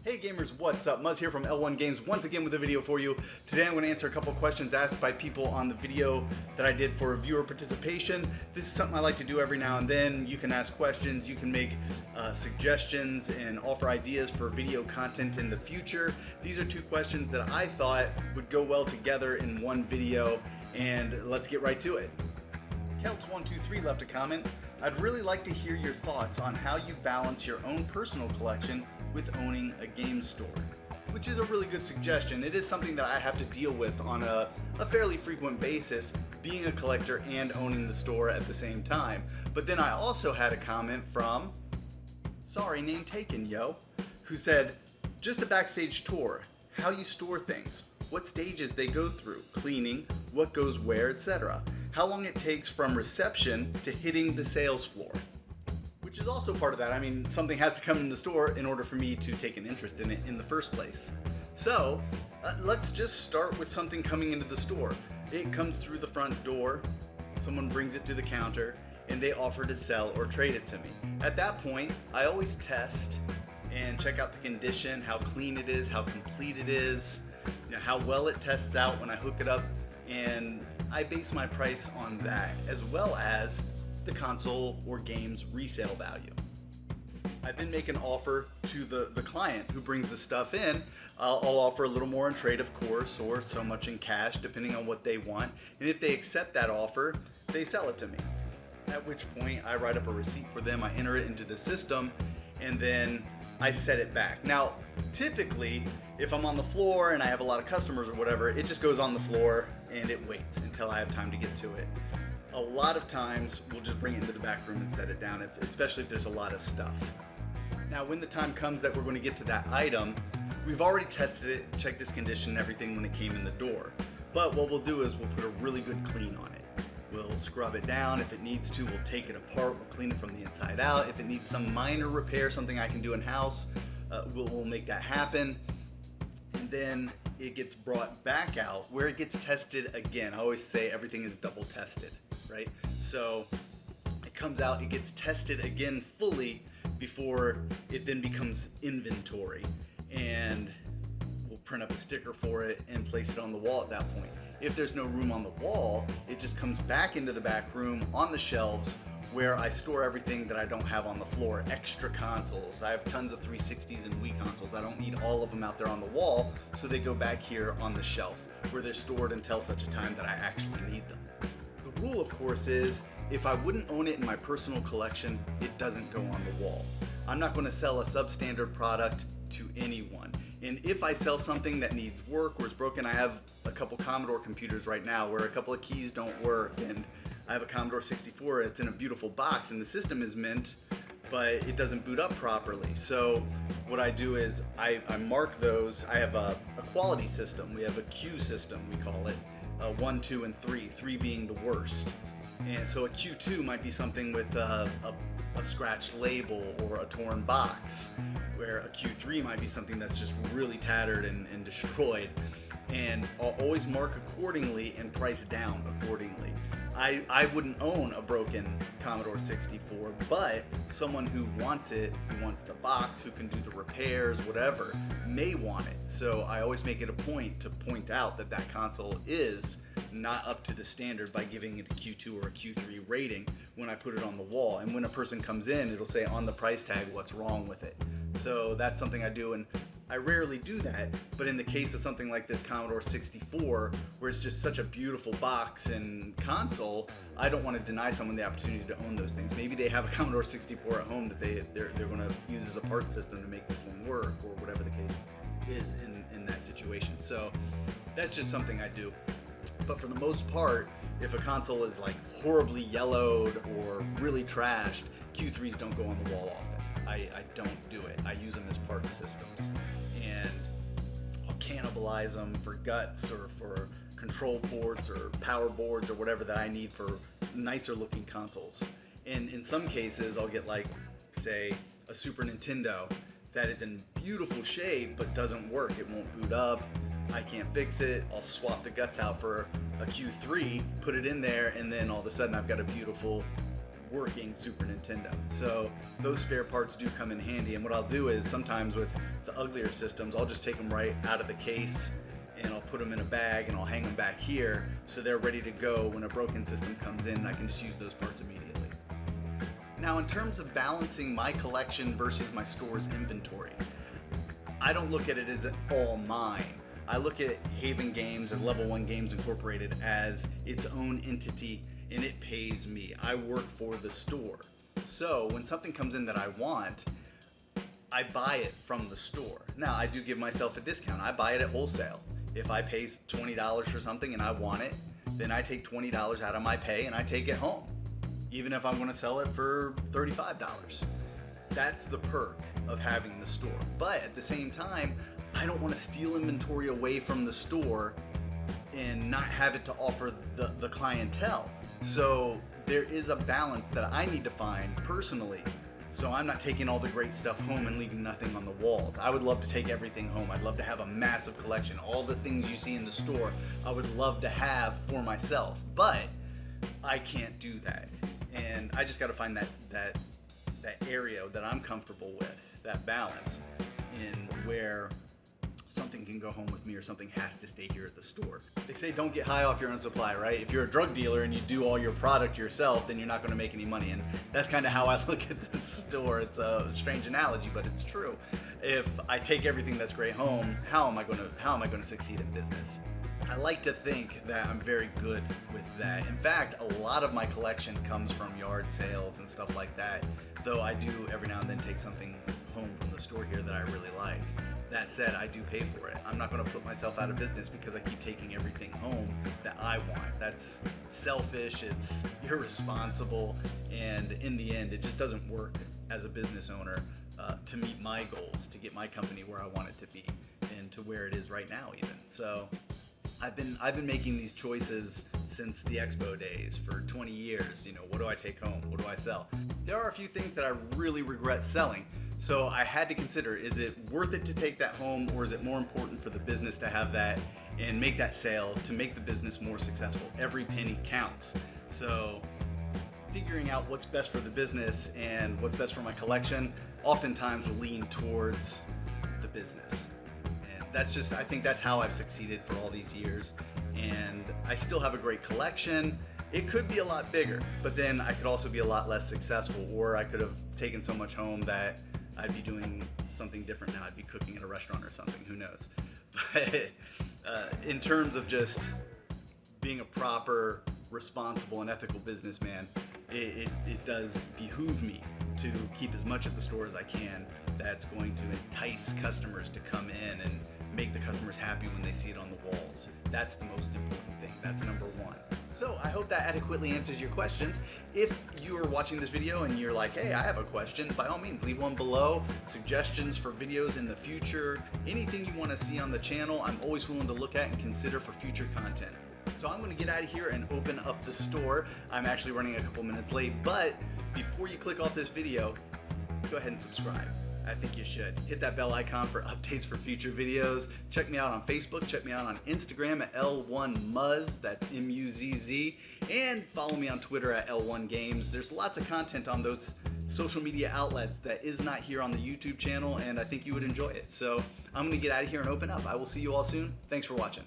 Hey gamers, what's up? Muzz here from L1 Games once again with a video for you. Today I'm going to answer a couple questions asked by people on the video that I did for viewer participation. This is something I like to do every now and then. You can ask questions, you can make suggestions and offer ideas for video content in the future. These are two questions that I thought would go well together in one video, and let's get right to it. Celts123 left a comment. I'd really like to hear your thoughts on how you balance your own personal collection with owning a game store, which is a really good suggestion. It is something that I have to deal with on a fairly frequent basis, being a collector and owning the store at the same time. But then I also had a comment from SorryNameTakenYo, who said, just a backstage tour, how you store things, what stages they go through, cleaning, what goes where, etc. How long it takes from reception to hitting the sales floor. Which is also part of that. I mean, something has to come in the store in order for me to take an interest in it in the first place. So, let's just start with something coming into the store. It comes through the front door, someone brings it to the counter, and they offer to sell or trade it to me. At that point, I always test and check out the condition, how clean it is, how complete it is, how well it tests out when I hook it up, and I base my price on that, as well as the console or game's resale value. I then make an offer to the client who brings the stuff in. I'll offer a little more in trade, of course, or so much in cash, depending on what they want. And if they accept that offer, they sell it to me. At which point, I write up a receipt for them, I enter it into the system, and then I set it back. Now, typically, if I'm on the floor and I have a lot of customers or whatever, it just goes on the floor and it waits until I have time to get to it. A lot of times we'll just bring it into the back room and set it down, especially if there's a lot of stuff. Now when the time comes that we're going to get to that item, we've already tested it, checked its condition and everything when it came in the door. But what we'll do is we'll put a really good clean on it. We'll scrub it down. If it needs to, we'll take it apart, we'll clean it from the inside out. If it needs some minor repair, something I can do in-house, we'll make that happen. And then it gets brought back out where it gets tested again. I always say everything is double tested, right? So it comes out, it gets tested again fully before it then becomes inventory. And we'll print up a sticker for it and place it on the wall at that point. If there's no room on the wall, it just comes back into the back room on the shelves where I store everything that I don't have on the floor. Extra consoles. I have tons of 360s and Wii consoles. I don't need all of them out there on the wall, so they go back here on the shelf where they're stored until such a time that I actually need them. The rule, of course, is if I wouldn't own it in my personal collection, it doesn't go on the wall. I'm not going to sell a substandard product to anyone. And if I sell something that needs work or is broken, I have a couple Commodore computers right now where a couple of keys don't work, and I have a Commodore 64, it's in a beautiful box and the system is mint, but it doesn't boot up properly. So what I do is I mark those. I have a quality system. We have a Q system, we call it, 1, 2, and 3, 3 being the worst. And so a Q2 might be something with a scratched label or a torn box, where a Q3 might be something that's just really tattered and destroyed. And I'll always mark accordingly and price down accordingly. I wouldn't own a broken Commodore 64, but someone who wants it, who wants the box, who can do the repairs, whatever, may want it. So I always make it a point to point out that that console is not up to the standard by giving it a Q2 or a Q3 rating when I put it on the wall. And when a person comes in, it'll say on the price tag what's wrong with it. So that's something I do, and I rarely do that, but in the case of something like this Commodore 64, where it's just such a beautiful box and console, I don't want to deny someone the opportunity to own those things. Maybe they have a Commodore 64 at home that they're going to use as a part system to make this one work, or whatever the case is in that situation. So that's just something I do. But for the most part, if a console is like horribly yellowed or really trashed, Q3s don't go on the wall often. I don't do it. I use them as part systems, and I'll cannibalize them for guts or for control ports or power boards or whatever that I need for nicer looking consoles. And in some cases, I'll get, like, say, a Super Nintendo that is in beautiful shape but doesn't work. It won't boot up. I can't fix it. I'll swap the guts out for a Q3, put it in there, and then all of a sudden I've got a beautiful working Super Nintendo. So those spare parts do come in handy, and what I'll do is sometimes with the uglier systems, I'll just take them right out of the case and I'll put them in a bag and I'll hang them back here so they're ready to go when a broken system comes in and I can just use those parts immediately. Now, in terms of balancing my collection versus my store's inventory, I don't look at it as all mine. I look at Haven Games and Level 1 Games Incorporated as its own entity, and it pays me. I work for the store. So when something comes in that I want, I buy it from the store. Now, I do give myself a discount. I buy it at wholesale. If I pay $20 for something and I want it, then I take $20 out of my pay and I take it home, even if I'm going to sell it for $35. That's the perk of having the store. But at the same time, I don't want to steal inventory away from the store and not have it to offer the clientele. So there is a balance that I need to find personally. So I'm not taking all the great stuff home and leaving nothing on the walls. I would love to take everything home. I'd love to have a massive collection. All the things you see in the store, I would love to have for myself. But I can't do that. And I just got to find that area that I'm comfortable with, that balance in where something can go home with me or something has to stay here at the store. They say don't get high off your own supply, right? If you're a drug dealer and you do all your product yourself, then you're not going to make any money. And that's kind of how I look at this store. It's a strange analogy, but it's true. If I take everything that's great home, how am I going to succeed in business? I like to think that I'm very good with that. In fact, a lot of my collection comes from yard sales and stuff like that, though I do every now and then take something home from the store here that I really like. That said, I do pay for it. I'm not going to put myself out of business because I keep taking everything home that I want. That's selfish, it's irresponsible, and in the end, it just doesn't work as a business owner to meet my goals, to get my company where I want it to be, and to where it is right now even. So I've been making these choices since the expo days for 20 years. You know, what do I take home? What do I sell? There are a few things that I really regret selling. So I had to consider, is it worth it to take that home, or is it more important for the business to have that and make that sale to make the business more successful? Every penny counts. So figuring out what's best for the business and what's best for my collection oftentimes will lean towards the business. I think that's how I've succeeded for all these years, and I still have a great collection. It could be a lot bigger, but then I could also be a lot less successful, or I could have taken so much home that I'd be doing something different now. I'd be cooking at a restaurant or something, who knows. But in terms of just being a proper, responsible, and ethical businessman, it does behoove me to keep as much at the store as I can that's going to entice customers to come in and make the customers happy when they see it on the walls. That's the most important thing. That's number one. So I hope that adequately answers your questions. If you are watching this video and you're like, hey, I have a question, by all means, leave one below. Suggestions for videos in the future, anything you want to see on the channel, I'm always willing to look at and consider for future content. So I'm going to get out of here and open up the store. I'm actually running a couple minutes late, but before you click off this video, go ahead and subscribe. I think you should. Hit that bell icon for updates for future videos. Check me out on Facebook. Check me out on Instagram at L1Muzz. That's M-U-Z-Z. And follow me on Twitter at L1Games. There's lots of content on those social media outlets that is not here on the YouTube channel, and I think you would enjoy it. So I'm going to get out of here and open up. I will see you all soon. Thanks for watching.